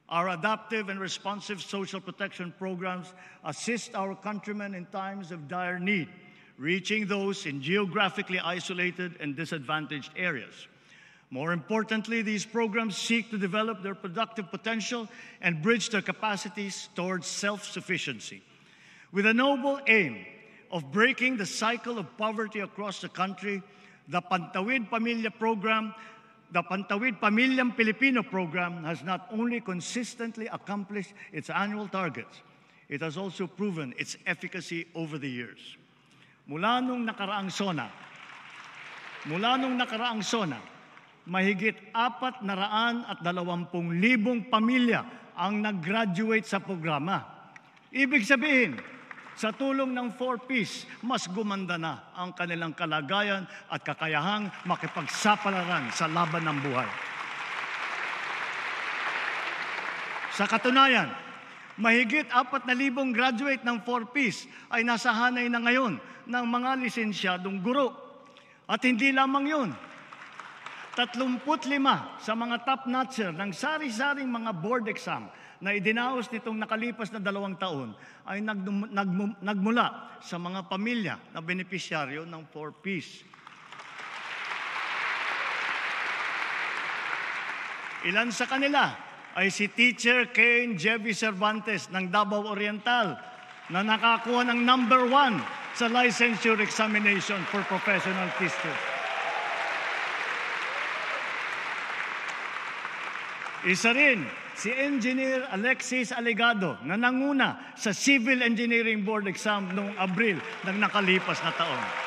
Our adaptive and responsive social protection programs assist our countrymen in times of dire need, reaching those in geographically isolated and disadvantaged areas. More importantly, these programs seek to develop their productive potential and bridge their capacities towards self-sufficiency. With a noble aim of breaking the cycle of poverty across the country, the Pantawid Pamilyang Pilipino program has not only consistently accomplished its annual targets, it has also proven its efficacy over the years. Mula nung nakaraang SONA, mahigit 420,000 pamilya ang nag-graduate sa programa. Ibig sabihin, sa tulong ng 4Ps, mas gumanda na ang kanilang kalagayan at kakayahang makipagsapalaran sa laban ng buhay. Sa katunayan, mahigit 4,000 graduate ng 4Ps ay nasa hanay na ngayon ng mga lisensyadong guro. At hindi lamang yun, 35 sa mga top-notcher ng sari-saring mga board exam na idinaos nitong nakalipas na 2 taon ay nagmula sa mga pamilya na benepisyaryo ng 4Ps. Ilan sa kanila ay si Teacher Kane Jevy Cervantes ng Davao Oriental na nakakuha ng number 1 sa licensure examination for professional teachers. Isa rin si Engineer Alexis Aligado na nanguna sa Civil Engineering Board exam noong Abril ng nakalipas na taon.